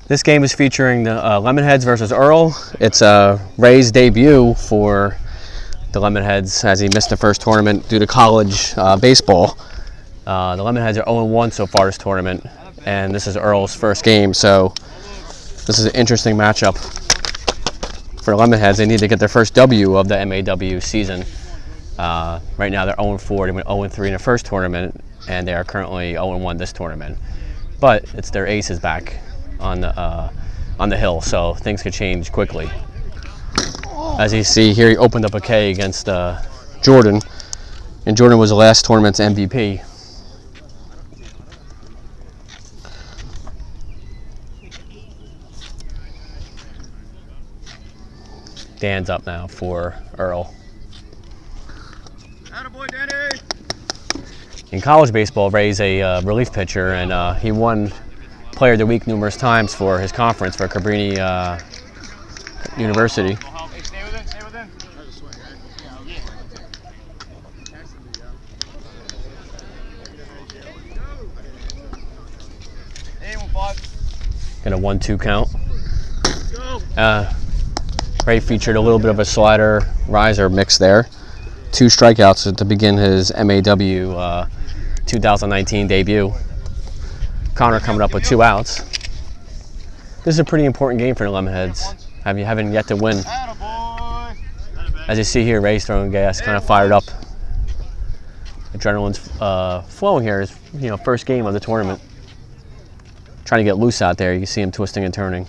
This game is featuring the Lemonheads versus Earl. It's Ray's debut for the Lemonheads as he missed the first tournament due to college baseball. The Lemonheads are 0-1 so far this tournament, and this is Earl's first game, so this is an interesting matchup for the Lemonheads. They need to get their first W of the MAW season. Right now they're 0-4. They went 0-3 in the first tournament, and they are currently 0-1 this tournament. But it's their aces back on the hill, so things could change quickly. As you see here, he opened up a K against Jordan, and Jordan was the last tournament's MVP. Dan's up now for Earl. Attaboy, Danny. In college baseball, Ray's a relief pitcher, and he won Player of the Week numerous times for his conference for Cabrini University. Hey, stay with it, stay with it. Hey, 1-5. Got a 1-2 count. Ray featured a little bit of a slider riser mix there. 2 strikeouts to begin his MAW 2019 debut. Connor coming up with 2 outs. This is a pretty important game for the Lemonheads. Haven't yet to win. As you see here, Ray's throwing gas, kind of fired up. Adrenaline's flowing here. It's first game of the tournament. Trying to get loose out there. You can see him twisting and turning.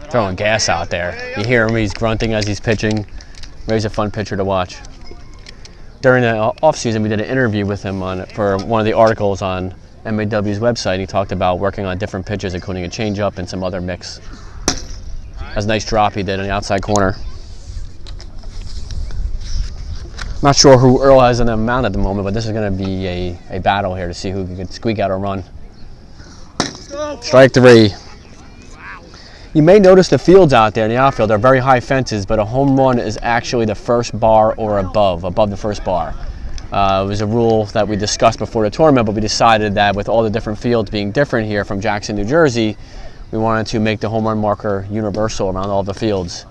Throwing gas out there. You hear him, he's grunting as he's pitching. Ray's a fun pitcher to watch. During the off-season, we did an interview with him for one of the articles on MAW's website. He talked about working on different pitches, including a changeup and some other mix. That's a nice drop he did in the outside corner. Not sure who Earl has in the mound at the moment, but this is going to be a battle here to see who can squeak out a run. Strike 3. You may notice the fields out there in the outfield are very high fences, but a home run is actually the first bar or above the first bar. It was a rule that we discussed before the tournament, but we decided that with all the different fields being different here from Jackson, New Jersey, we wanted to make the home run marker universal around all the fields.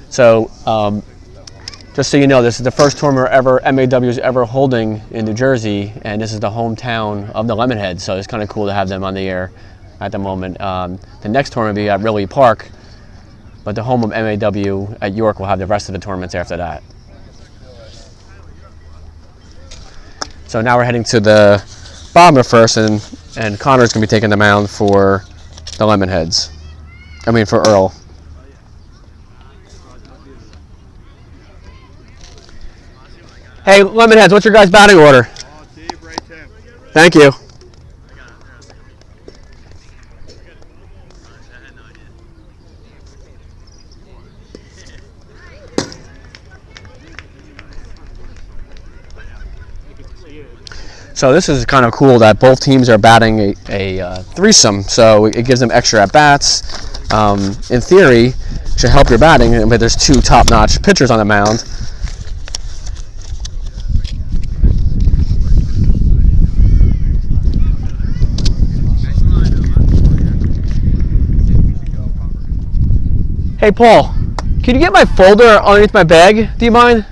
So, just so you know, this is the first tournament MAW is ever holding in New Jersey, and this is the hometown of the Lemonheads, so it's kind of cool to have them on the air at the moment. The next tournament will be at Riley Park, but the home of MAW at York will have the rest of the tournaments after that. So now we're heading to the bottom of first, and Connor's going to be taking the mound for the Lemonheads. For Earl. Hey, Lemonheads, what's your guys' batting order? Thank you. So this is kind of cool that both teams are batting a threesome, so it gives them extra at-bats. In theory, it should help your batting, but there's 2 top-notch pitchers on the mound. Hey, Paul, can you get my folder underneath my bag? Do you mind?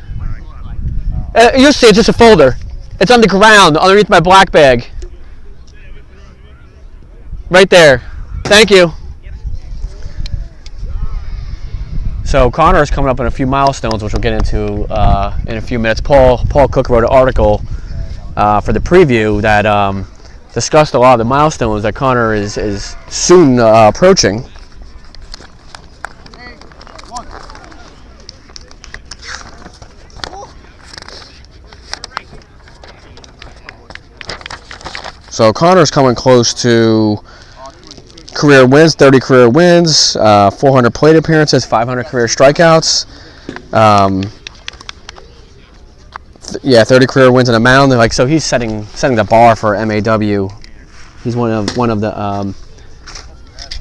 You'll see, it's just a folder. It's on the ground underneath my black bag. Right there. Thank you. So Connor is coming up on a few milestones, which we'll get into in a few minutes. Paul Cook wrote an article for the preview that discussed a lot of the milestones that Connor is soon approaching. So Connor's coming close to career wins, 30 career wins, 400 plate appearances, 500 career strikeouts. 30 career wins on a mound. So he's setting the bar for MAW. He's one of the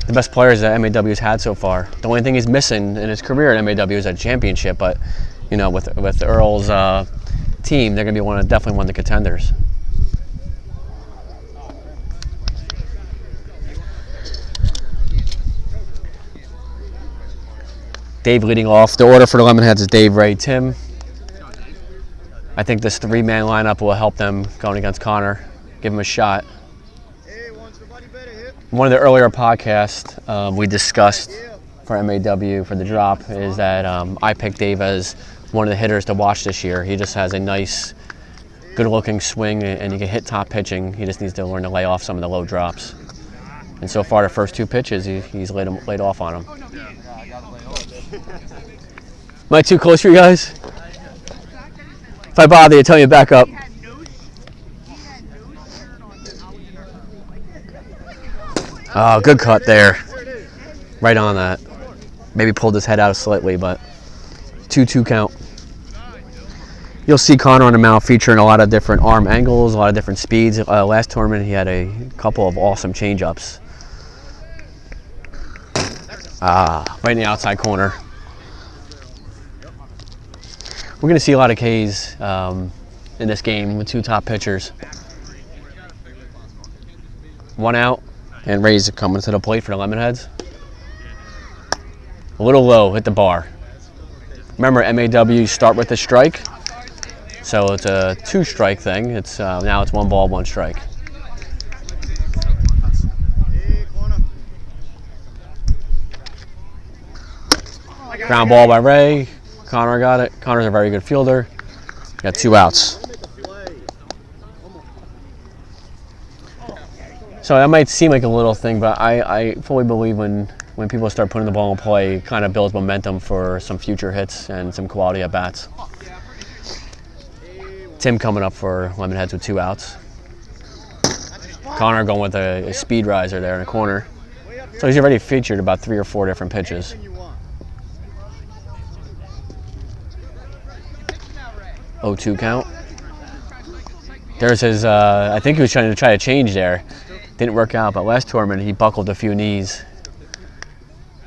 best players that MAW has had so far. The only thing he's missing in his career at MAW is a championship, but with Earl's team, they're going to be definitely one of the contenders. Dave leading off. The order for the Lemonheads is Dave, Ray, Tim. I think this 3-man lineup will help them going against Connor. Give him a shot. One of the earlier podcasts we discussed for MAW for the drop is that I picked Dave as one of the hitters to watch this year. He just has a nice, good-looking swing, and he can hit top pitching. He just needs to learn to lay off some of the low drops. And so far, the first 2 pitches, he's laid off on them. Am I too close for you guys? If I bother you, tell me to back up. Oh, good cut there. Right on that. Maybe pulled his head out slightly, but 2-2 count. You'll see Connor on the mound featuring a lot of different arm angles, a lot of different speeds. Last tournament, he had a couple of awesome changeups. Right in the outside corner. We're going to see a lot of Ks in this game with 2 top pitchers. 1 out, and Ray's coming to the plate for the Lemonheads. A little low, hit the bar. Remember, MAW start with a strike, so it's a 2-strike thing. It's now it's 1 ball, 1 strike. Ground ball by Ray. Connor got it. Connor's a very good fielder. Got 2 outs. So that might seem like a little thing, but I fully believe when people start putting the ball in play, it kind of builds momentum for some future hits and some quality at bats. Tim coming up for Lemonheads with 2 outs. Connor going with a speed riser there in the corner. So he's already featured about 3 or 4 different pitches. 0-2 count. There's his, I think he was trying to change there. Didn't work out, but last tournament he buckled a few knees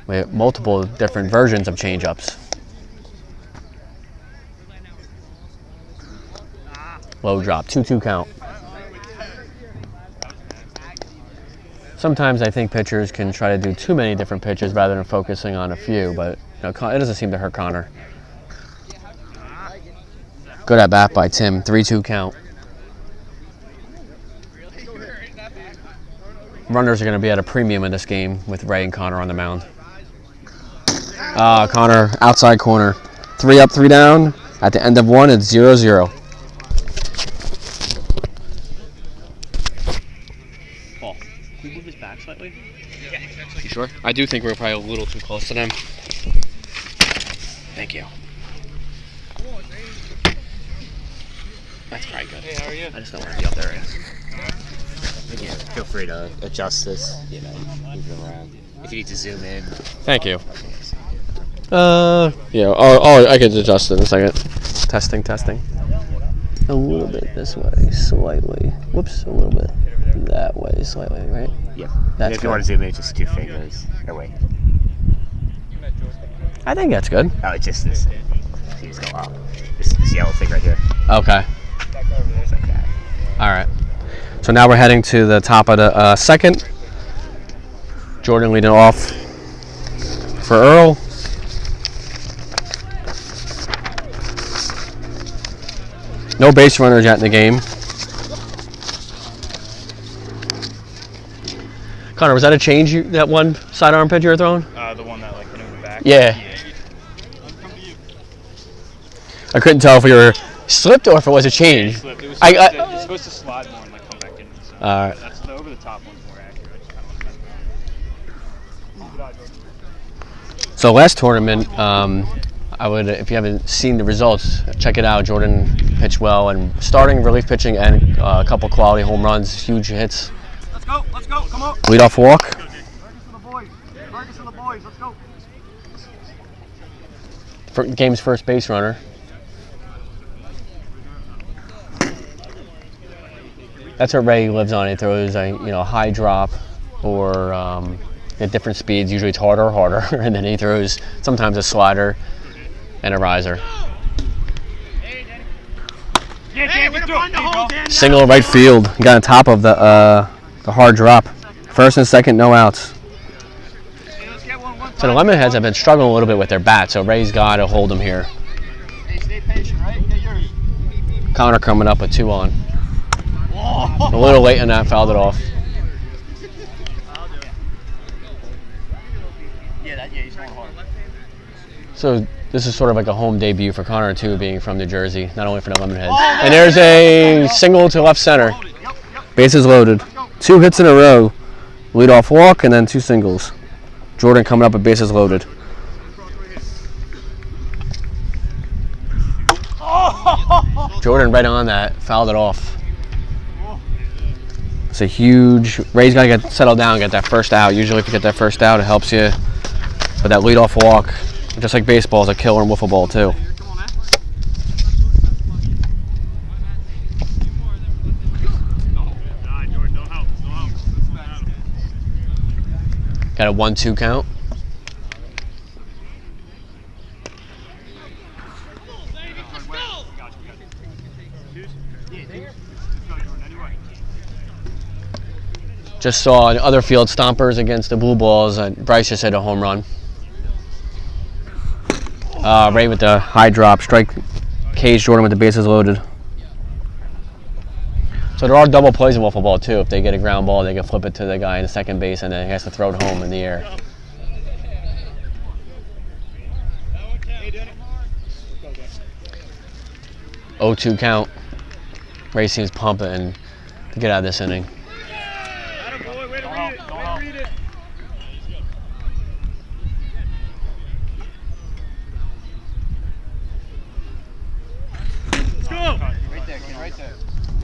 with multiple different versions of change-ups. Low drop, 2-2 count. Sometimes I think pitchers can try to do too many different pitches rather than focusing on a few, but it doesn't seem to hurt Connor. Good at bat by Tim, 3-2 count. Runners are going to be at a premium in this game with Ray and Connor on the mound. Connor, outside corner. 3 up, 3 down. At the end of 1, it's 0-0. Paul, can you move his back slightly? Yeah. You sure? I do think we're probably a little too close to them. Thank you. That's probably good. Hey, how are you? I just don't want to be up there. Again, feel free to adjust this, move it around. If you need to zoom in. Thank you. Yeah, I can adjust it in a second. Testing. A little bit this way, slightly. Whoops, a little bit that way, slightly, right? Yep. That's if you want to zoom in, just 2 fingers. Or wait. I think that's good. Oh, it's just this. You just go up. This yellow thing right here. Okay. It's like that. All right. So now we're heading to the top of the second. Jordan leading off for Earl. No base runners yet in the game. Connor, was that a change, that one sidearm pitch you were throwing? The one that like hit him in the back. Yeah. I couldn't tell if we were slipped or if it was a change. It slipped. It was it's supposed to slide more and like come back in. So All right. That's the over the top one's more accurate. I just kind of want to So last tournament, I would, if you haven't seen the results, check it out. Jordan pitched well, and starting relief pitching and a couple quality home runs, huge hits. Let's go, come on. Leadoff walk. Fergus and the boys, let's go. Game's first base runner. That's what Ray lives on. He throws a high drop or at different speeds. Usually it's harder, and then he throws sometimes a slider and a riser. Hey, way to find the hole, Dan. Single right field. He got on top of the hard drop. First and second, no outs. Hey, let's get one So the Lemonheads have been struggling a little bit with their bat, so Ray's got to hold them here. Hey, stay patient, right? Get yours. Connor coming up with 2 on. Whoa. A little late in that, fouled it off. Yeah, he's going hard. So this is sort of like a home debut for Connor too, being from New Jersey, not only for the Lemonheads. And there's a single to left center. Bases loaded. 2 hits in a row. Leadoff walk and then 2 singles. Jordan coming up with bases loaded. Jordan right on that, fouled it off. It's a huge. Ray's got to get settled down and get that first out. Usually if you get that first out, it helps you. But that leadoff walk, just like baseball, is a killer in wiffle ball too. Got a 1-2 count. Just saw other field stompers against the Blue Balls. Bryce just hit a home run. Ray with the high drop, strike Cage Jordan with the bases loaded. So there are double plays in wiffle ball too. If they get a ground ball, they can flip it to the guy in the second base, and then he has to throw it home in the air. Oh, 2 count. Ray seems pumping to get out of this inning.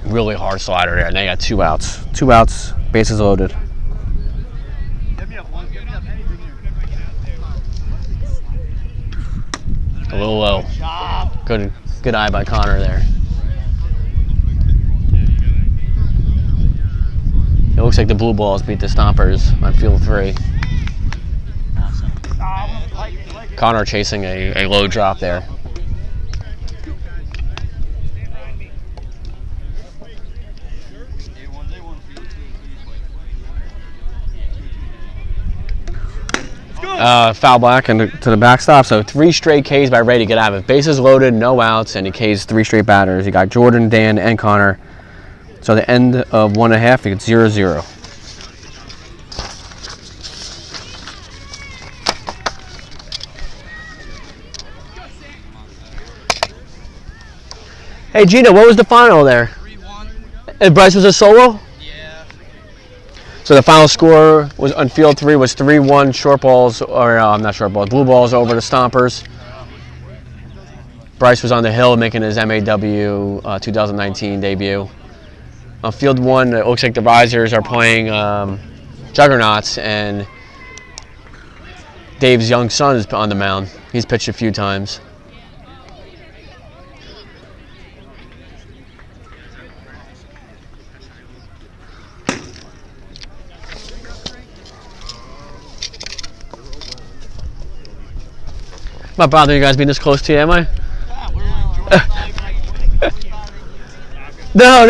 Really hard slider there. Now you got 2 outs. 2 outs, bases loaded. A little low. Good eye by Connor there. It looks like the Blue Balls beat the Stompers on field 3. Connor chasing a low drop there. Foul back and to the backstop. So 3 straight Ks by Ray to get out of it. Bases loaded, no outs, and he Ks 3 straight batters. You got Jordan, Dan, and Connor. So the end of 1.5, it's 0-0. Hey Gina, what was the final there? 3-1. And Bryce was a solo? Yeah. So the final score was on field 3 was 3-1 short balls, or not short balls, Blue Balls over the Stompers. Bryce was on the hill making his MAW 2019 debut. On field 1, it looks like the Risers are playing Juggernauts, and Dave's young son is on the mound. He's pitched a few times. I'm not bothering you guys being this close to you, am I? No,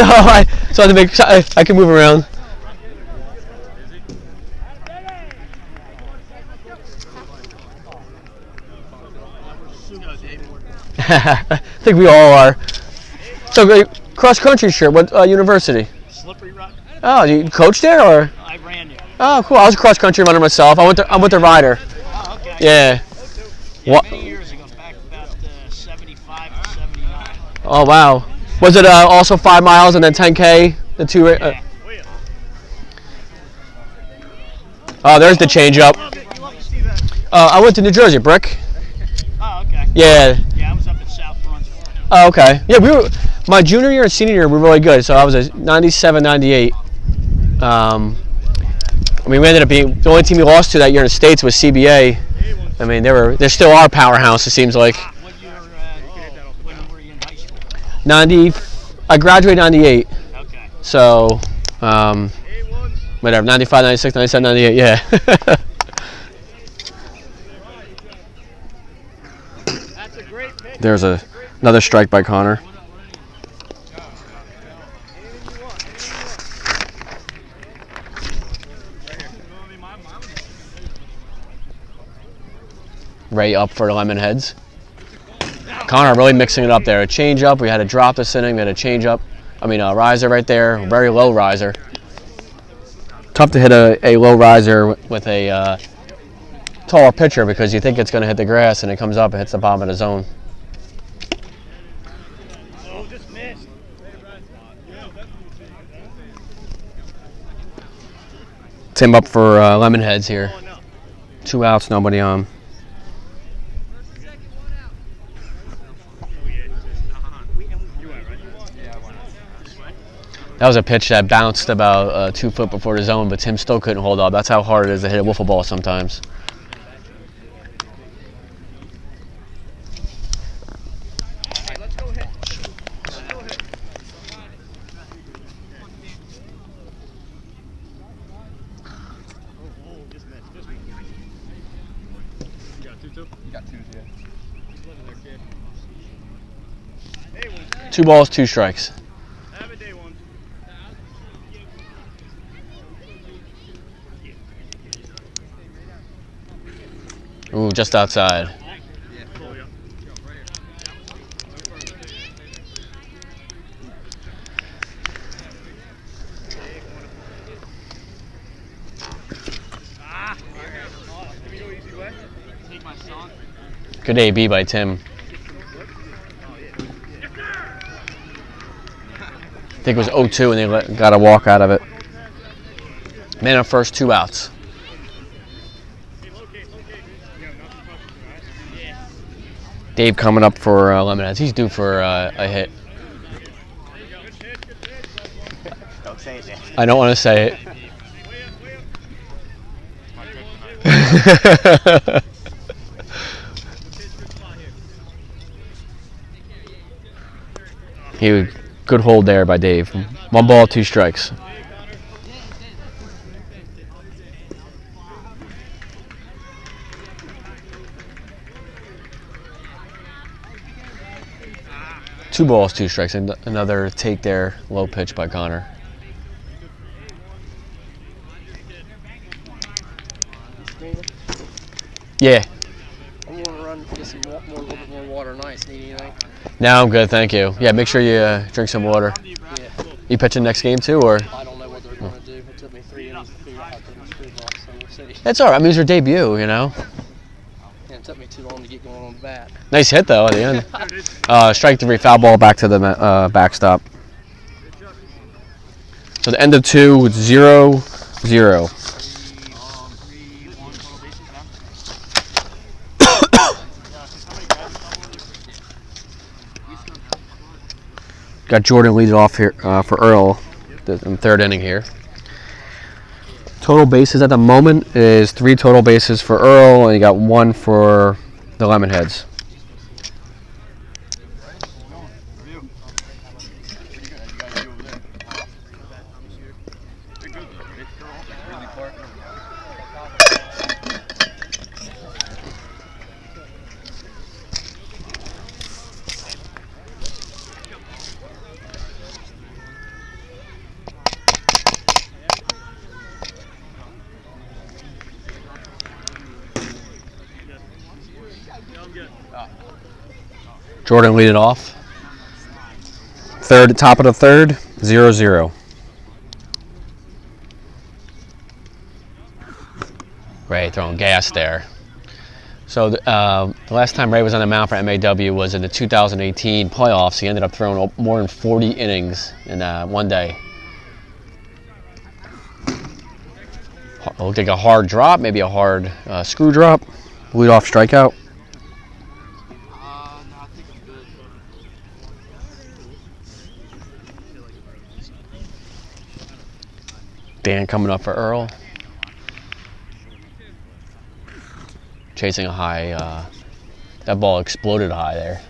so I had to make I can move around. I think we all are. So, cross country shirt. What university? Slippery Rock. Oh, you coach there or? I ran you. Oh, cool. I was a cross country runner myself. I'm with the rider. Oh, okay. Yeah. What? Many years ago, back about 75 or 79. Oh wow. Was it also 5 miles and then 10K? The 2. Oh, there's the change up. I went to New Jersey, Brick. Oh, okay. Yeah. Yeah, I was up at South Brunswick. Oh, okay. Yeah, we were. My junior year and senior year were really good. So I was a 97, 98. I mean, we ended up being the only team we lost to that year in the States was CBA. I mean, they're still our powerhouse. It seems like. What year? When were you in high school? 90. I graduated 98. Okay. So, whatever. 95, 96, 97, 98. Yeah. That's a great pick. There's another strike by Connor. Ray up for the Lemonheads. Connor really mixing it up there. A change up. We had a drop this inning. We had a change up. I mean, a riser right there. A very low riser. Tough to hit a low riser with a taller pitcher because you think it's going to hit the grass and it comes up and hits the bottom of the zone. Tim up for Lemonheads here. 2 outs, nobody on. That was a pitch that bounced about 2 foot before the zone, but Tim still couldn't hold up. That's how hard it is to hit a wiffle ball sometimes. Two balls, 2 strikes. Ooh, just outside. Good AB by Tim. I think it was 0-2 and they got a walk out of it. Man on first, 2 outs. Dave coming up for Lemonheads. He's due for a hit. Don't say it, Dan. I don't want to say it. Good hold there by Dave. 1 ball, 2 strikes. Two balls, 2 strikes. And another take there, low pitch by Connor. Yeah. I'm going to run get some a little bit more water. Nice. Need anything? No, I'm good, thank you. Yeah, make sure you drink some water. Yeah. You pitching next game too, or? I don't know what they're going to do. It took me 3 innings to figure out how to do this football, so we'll see. It's all right. I mean, it's your debut, you know. And it took me too long to get going on the bat. Nice hit though at the end. Strike 3, foul ball back to the backstop. So the end of 2, 0-0. Got Jordan lead it off here for Earl in the 3rd inning here. Total bases at the moment is 3 total bases for Earl, and you got 1 for the Lemonheads. Jordan lead it off. Top of the 3rd, 0-0. Ray throwing gas there. So the last time Ray was on the mound for MAW was in the 2018 playoffs. He ended up throwing more than 40 innings in one day. It looked like a hard drop, maybe a hard screw drop. Lead off strikeout. Dan coming up for Earl. Chasing a high, that ball exploded high there.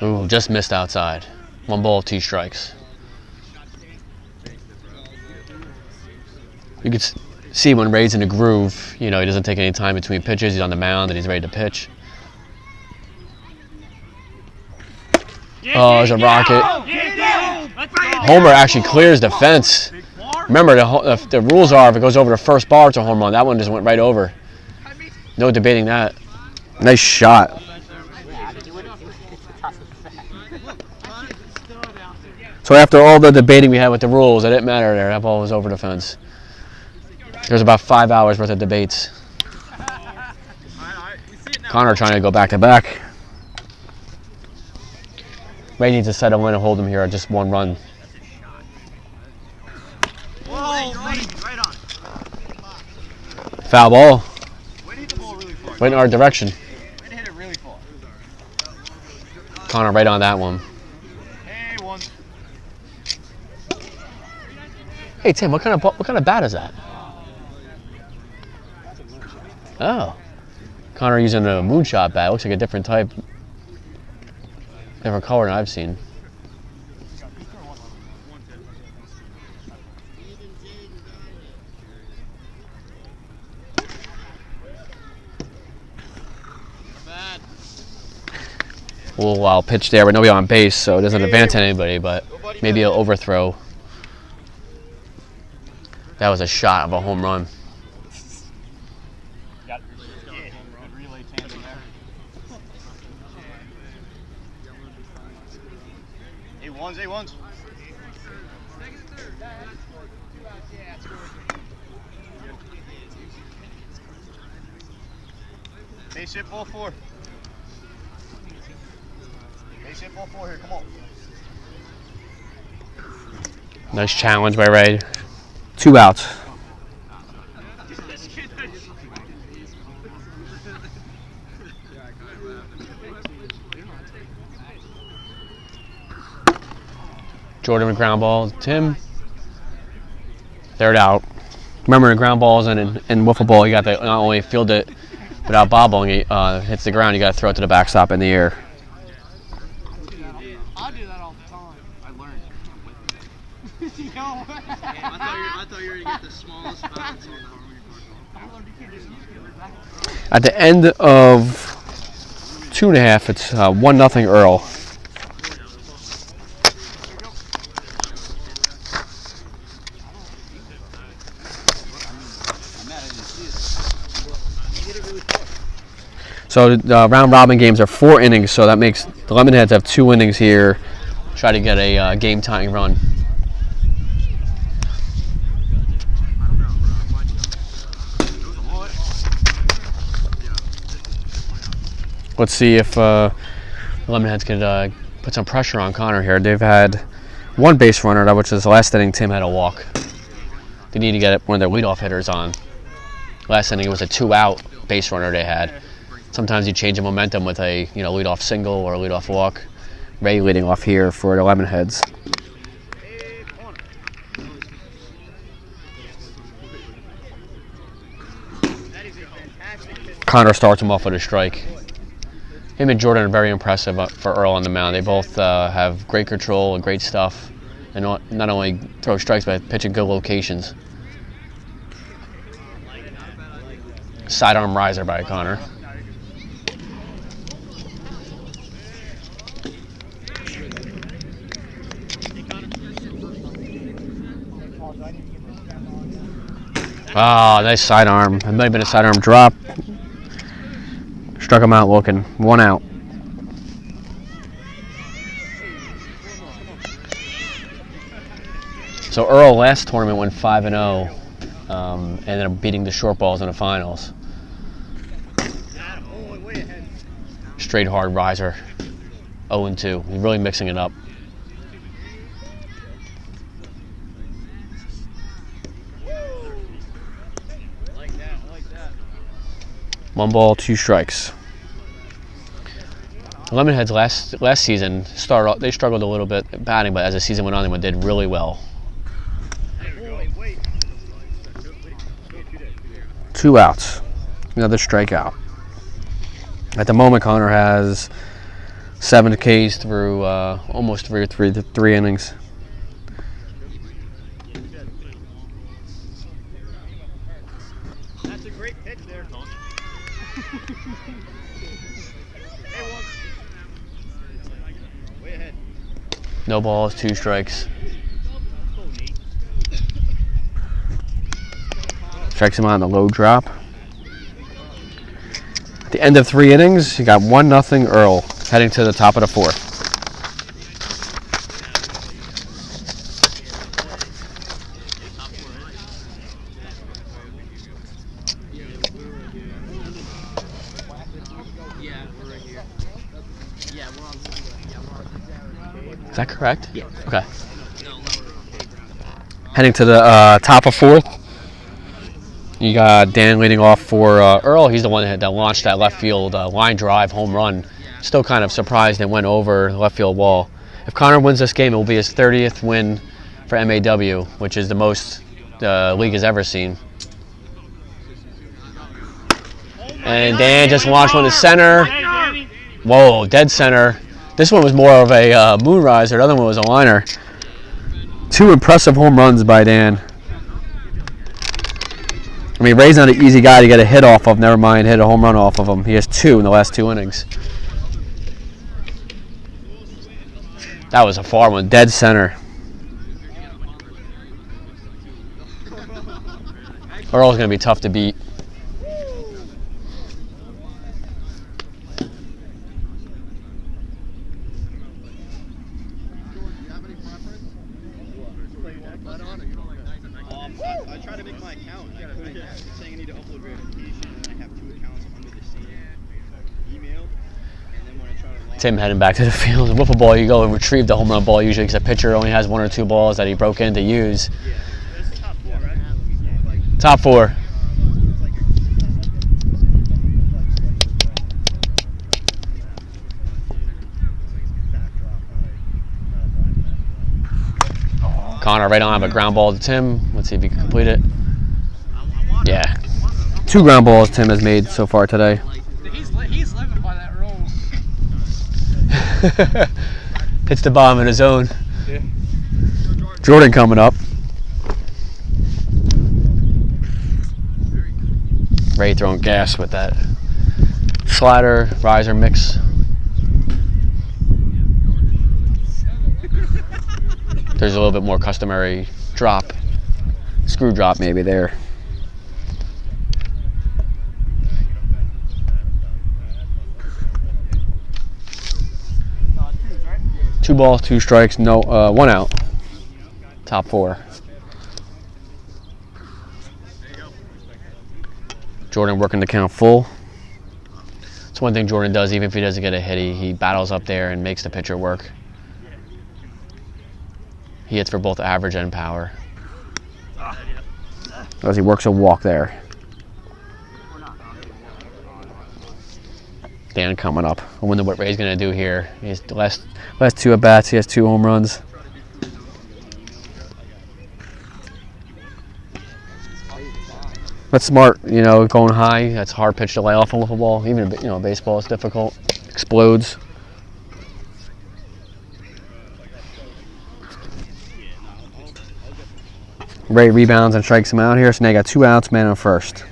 Ooh, just missed outside. 1 ball, 2 strikes. You could see when Ray's in the groove, you know, he doesn't take any time between pitches. He's on the mound and he's ready to pitch. Oh, there's a rocket. Homer actually clears the fence. Remember, the rules are if it goes over the first bar, it's a home run. That one just went right over. No debating that. Nice shot. So after all the debating we had with the rules, it didn't matter there. That ball was over the fence. There's about 5 hours worth of debates. Connor trying to go back to back. Ray needs to settle in and hold him here at just 1 run. Right on. Foul ball. We need the ball really far. Right in our direction. We need to hit it really far. Connor right on that one. Hey, one. Hey Tim, what kind of bat is that? Oh. Connor using a moonshot bat. Looks like a different type. Different color than I've seen. A little wild pitch there, but nobody on base, so it doesn't advance anybody, but maybe an overthrow. That was a shot of a home run. A1s. Base hit ball 4. Base hit ball 4 here, come on. Nice challenge by Ray. 2 outs. Jordan with ground ball. Tim. 3rd out. Remember, in ground balls and in wiffle ball, you got to not only field it without bobbling, it hits the ground, you got to throw it to the backstop in the air. I do that all the time. I learned. I thought you were going to get the smallest bounce. At the end of 2.5, it's 1-0 Earl. So the round robin games are 4 innings, so that makes the Lemonheads have 2 innings here. Try to get a game tying run. Let's see if the Lemonheads could put some pressure on Connor here. They've had 1 base runner, which is the last inning Tim had a walk. They need to get one of their leadoff hitters on. Last inning it was a 2-out base runner they had. Sometimes you change the momentum with a leadoff single or a leadoff walk. Ray leading off here for the Lemonheads. Connor starts him off with a strike. Him and Jordan are very impressive for Earl on the mound. They both have great control and great stuff, and not only throw strikes but pitch in good locations. Sidearm riser by Connor. Ah, nice sidearm. It might have been a sidearm drop. Struck him out looking. 1 out. So Earl last tournament went 5-0. Ended up beating the short balls in the finals. Straight hard riser. 0-2. He's really mixing it up. One ball, 2 strikes. The Lemonheads last season they struggled a little bit batting, but as the season went on, they did really well. 2 outs. Another strikeout. At the moment, Connor has 7 Ks through almost three innings. That's a great pitch there. Way ahead. No balls, 2 strikes. Strikes him on the low drop. At the end of 3 innings, you got 1-0 Earl, heading to the top of the 4th. Is that correct? Yeah. Okay. Heading to the top of 4th. You got Dan leading off for Earl. He's the one that launched that left field line drive home run. Still kind of surprised it went over the left field wall. If Connor wins this game, it will be his 30th win for MAW, which is the most the league has ever seen. And Dan just launched one to center. Whoa, dead center. This one was more of a moonrise. The other one was a liner. 2 impressive home runs by Dan. I mean, Ray's not an easy guy to get a hit off of. Never mind, hit a home run off of him. He has 2 in the last 2 innings. That was a far one, dead center. Earl's going to be tough to beat. I tried to make my account. I couldn't. It's saying I need to upload verification, and I have 2 accounts under the same email. And then when I try to log Tim heading back to the field. In wiffle ball, you go and retrieve the home run ball usually because the pitcher only has 1 or 2 balls that he broke in to use. yeah, this is top 4, right? Like, Top 4. it's like Connor right on, have a ground ball to Tim. Let's see if he can complete it. Yeah. 2 ground balls Tim has made so far today. He's living by that rule. Hits the bottom of his own. Yeah. Jordan coming up. Ray throwing gas with that slider, riser mix. There's a little bit more customary drop, screw drop maybe there. Two balls, 2 strikes, no, 1 out. Top 4. Jordan working the count full. It's one thing Jordan does, even if he doesn't get a hit, he battles up there and makes the pitcher work. He hits for both average and power. As he works a walk there. Dan coming up. I wonder what Ray's going to do here. He's the last 2 at bats. He has 2 home runs. That's smart, going high. That's a hard pitch to lay off a wiffle ball. Even baseball is difficult. Explodes. Ray rebounds and strikes him out here. So now you got 2 outs, man on first.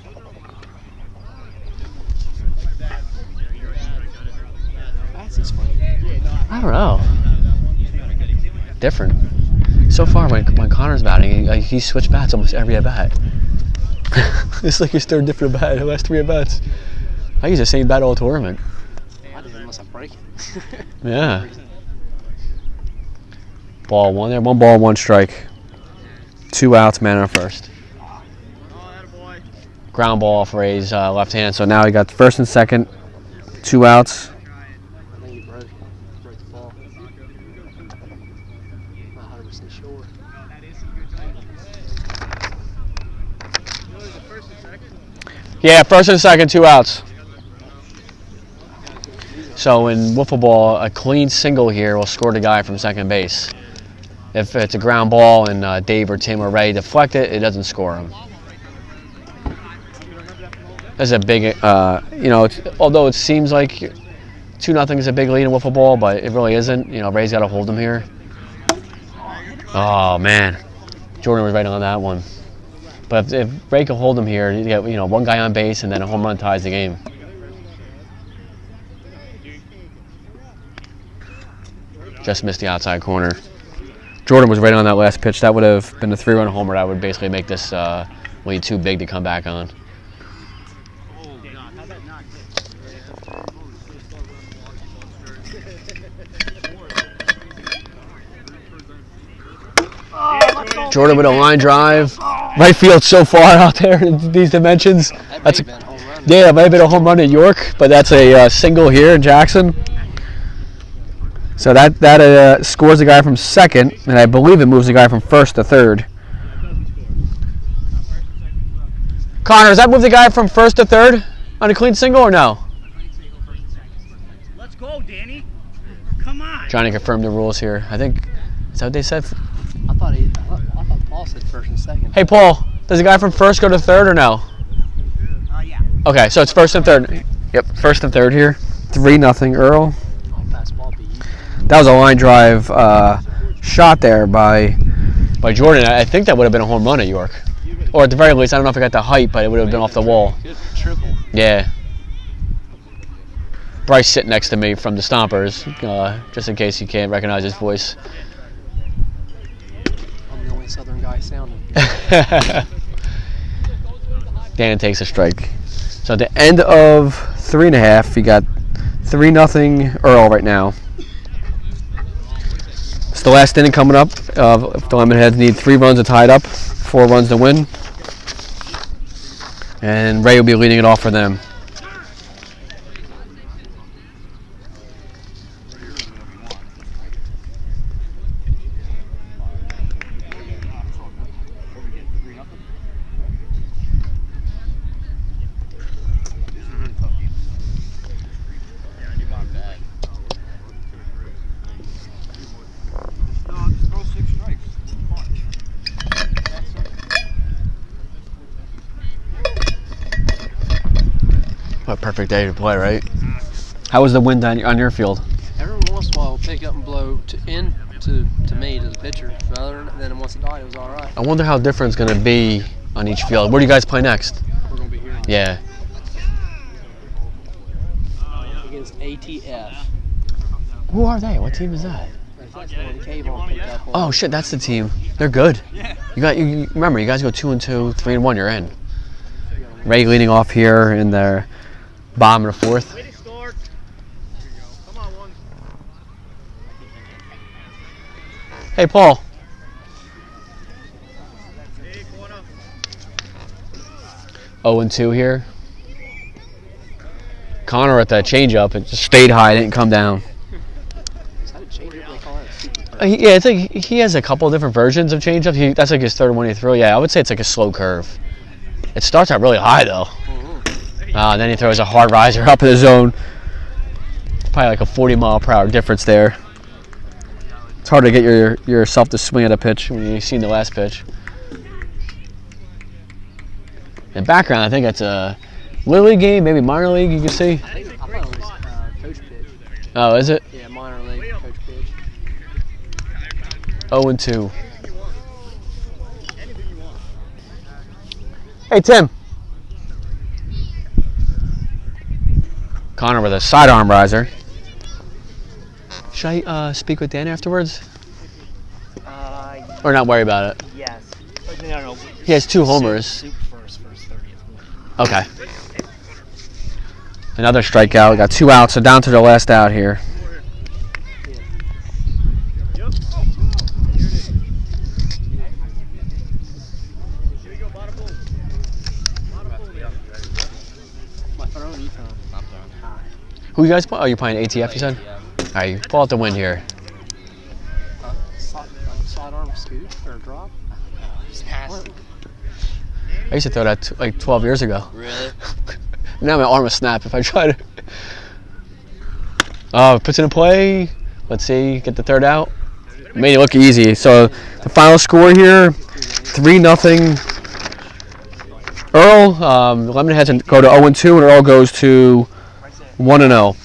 I don't know. Different. So far, when Connor's batting, he switched bats almost every at bat. It's like his 3rd different bat. The last 3 at bats. I use the same bat all tournament. I didn't unless I break it. Yeah. Ball 1 there. 1 ball, 1 strike. 2 outs, man on first. Ground ball off Ray's left hand. So now he got first and second. 2 outs. I think you broke the ball. Not 100% sure. Yeah, first and second, 2 outs. So in wiffle ball, a clean single here will score the guy from second base. If it's a ground ball and Dave or Tim or Ray deflect it, it doesn't score him. That's a big, although it seems like 2-0 is a big lead in wiffle ball, but it really isn't. Ray's got to hold him here. Oh, man. Jordan was right on that one. But if Ray can hold him here, you get 1 guy on base and then a home run ties the game. Just missed the outside corner. Jordan was right on that last pitch. That would have been a 3-run homer. That would basically make this way too big to come back on. Jordan with a line drive. Right field so far out there in these dimensions. That's a, yeah, it might have been a home run at York, but that's a single here in Jackson. So that scores the guy from second, and I believe it moves the guy from first to third. Connor, does that move the guy from first to third on a clean single or no? Let's go, Danny. Come on. Trying to confirm the rules here. I think, is that what they said? I thought Paul said first and second. Hey, Paul, does the guy from first go to third or no? Yeah. Okay, so it's first and third. Yep, first and third here. 3-0 Earl. Fastball beat. That was a line drive shot there by Jordan. I think that would have been a home run at York. Or at the very least, I don't know if it got the height, but it would have been off the wall. Good triple. Yeah. Bryce sitting next to me from the Stompers, just in case you can't recognize his voice. I'm the only Southern guy sounding. Dan takes a strike. So at the end of 3.5, you got 3-0 Earl right now. It's the last inning coming up. If the Lemonheads need 3 runs to tie it up, 4 runs to win. And Ray will be leading it off for them. What a perfect day to play, right? How was the wind on your field? Every once in a while, it'll pick up and blow to me, to the pitcher. But other than once it died, it was all right. I wonder how different it's going to be on each field. Where do you guys play next? We're going to be here Yeah. against ATF. Who are they? What team is that? That's the one Kayvon picked up on. Oh shit, that's the team. They're good. You remember, you guys go 2-2, 3-1, you're in. Ray leading off here in the bottom of the 4th. Hey, Paul. Hey, corner. 0-2 here. Connor at that changeup, it just stayed high, didn't come down. Is that a changeup? They call it a super curve. Yeah, it's like he has a couple of different versions of changeup. That's like his third one he threw. Yeah, I would say it's like a slow curve. It starts out really high though. And then he throws a hard riser up in the zone. Probably like a 40-mile-per-hour difference there. It's hard to get yourself to swing at a pitch when you've seen the last pitch. In background, I think it's a Little League game, maybe minor league, you can see. I thought it was coach pitch. Oh, is it? Yeah, minor league coach pitch. 0-2. Hey, Tim. Connor with a sidearm riser. Should I speak with Dan afterwards? Or not worry about it? Yes. No. He has 2 homers. Soup first 30th. Okay. Another strikeout. We got 2 outs, so down to the last out here. Who you guys play? Oh, you're playing ATF, you said? All right, you pull out the win here. Sidearm scoop or drop? I used to throw that like 12 years ago. Really? Now my arm will snap if I try to. Puts it in play. Let's see, get the third out. Made it look easy. So the final score here, 3-0. Earl, Lemonheads go to 0-2, and Earl goes to 1-0.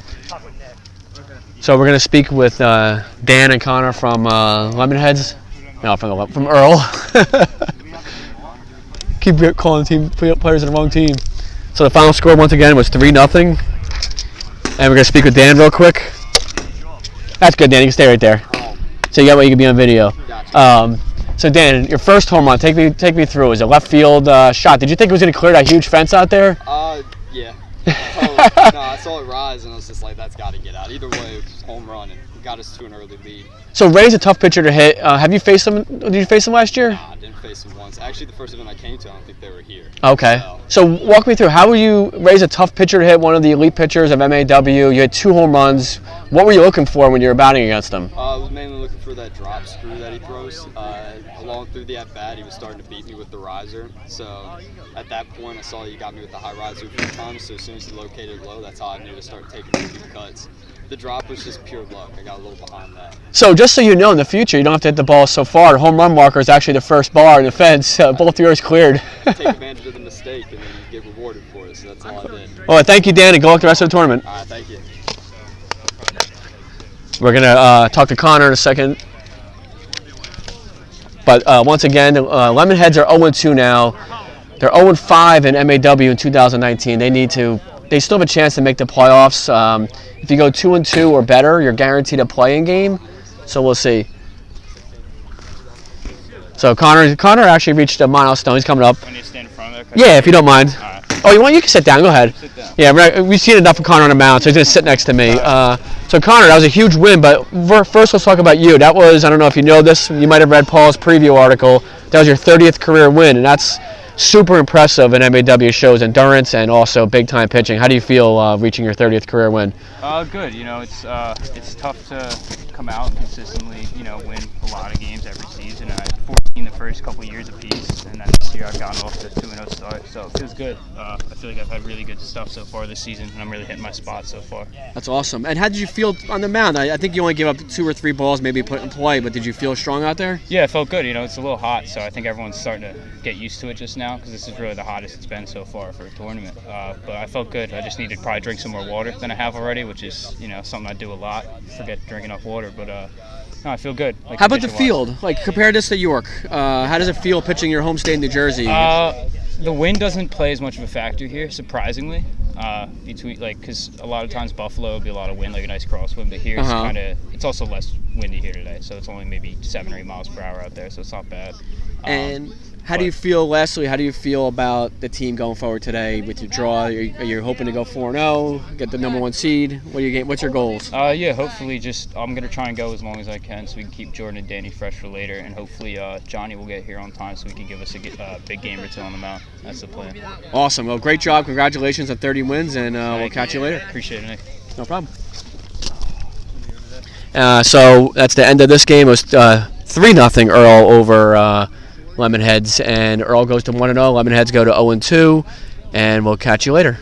So we're gonna speak with Dan and Connor from Lemonheads. No, from Earl. Keep calling players in the wrong team. So the final score once again was 3-0. And we're gonna speak with Dan real quick. That's good, Dan. You can stay right there. So you got what you can be on video. So Dan, your first home run, take me through. It was a left field shot. Did you think it was going to clear that huge fence out there? Yeah. No, I saw it rise, and I was just like, that's got to get out. Either way, it was home run, and got us to an early lead. So Ray's a tough pitcher to hit. Have you faced him? Did you face him last year? Nah, I didn't face him once. Actually, the first event I came to, I don't think they were here. Okay. So walk me through. How were you? Ray's a tough pitcher to hit, one of the elite pitchers of MAW. You had 2 home runs. What were you looking for when you were batting against him? I was mainly looking for that drop screw that he throws. Along through the at-bat, he was starting to beat me with the riser. So at that point, I saw he got me with the high riser a few times. So as soon as he located low, that's how I knew to start taking the deep cuts. The drop was just pure luck. I got a little behind that. So just so you know, in the future, you don't have to hit the ball so far. The home run marker is actually the first bar in the fence. Both yours cleared. Take advantage of the mistake and then you get rewarded for it. So that's all I did. Well, thank you, Dan, and good luck the rest of the tournament. All right, thank you. We're going to talk to Connor in a second. But once again, Lemonheads are 0-2 now. They're 0-5 in MAW in 2019. They still have a chance to make the playoffs. If you go 2-2 or better, you're guaranteed a play-in game. So we'll see. So Connor actually reached a milestone. He's coming up. When you stand in front of Yeah, if you don't mind. All right. Oh, you can sit down. Go ahead. Sit down. Yeah, we've seen enough of Connor on the mound, so he's going to sit next to me. So Connor, that was a huge win, but first let's talk about you. That was, I don't know if you know this, you might have read Paul's preview article. That was your 30th career win, and that's super impressive. And MAW shows endurance and also big-time pitching. How do you feel reaching your 30th career win? Good. You know, it's tough to come out and consistently, win a lot of games every season. I had 14 the first couple of years apiece, and then this year I've gotten off to a 2-0 start, so it feels good. I feel like I've had really good stuff so far this season, and I'm really hitting my spot so far. That's awesome. And how did you feel on the mound? I think you only gave up 2 or 3 balls maybe put in play, but did you feel strong out there? Yeah, it felt good. It's a little hot, so I think everyone's starting to get used to it just now because this is really the hottest it's been so far for a tournament. But I felt good. I just need to probably drink some more water than I have already, which is, something I do a lot. Forget to drink enough water, but no, I feel good. How about the field? Like, compare this to York. How does it feel pitching your home state in New Jersey? The wind doesn't play as much of a factor here, surprisingly. Because a lot of times Buffalo will be a lot of wind, like a nice crosswind, but here it's also less windy here today, so it's only maybe 7 or 8 miles per hour out there, so it's not bad. And how do you feel, lastly, how do you feel about the team going forward today with your draw? Are you hoping to go 4-0, get the number 1 seed? What's your goals? Yeah, hopefully I'm going to try and go as long as I can so we can keep Jordan and Danny fresh for later, and hopefully Johnny will get here on time so we can give us a big game or 2 on the mound. That's the plan. Awesome. Well, great job. Congratulations on 30 wins, and we'll catch you later. Appreciate it, Nick. No problem. So that's the end of this game. It was 3-0 Earl over Lemonheads, and Earl goes to 1-0. Lemonheads go to 0-2, and we'll catch you later.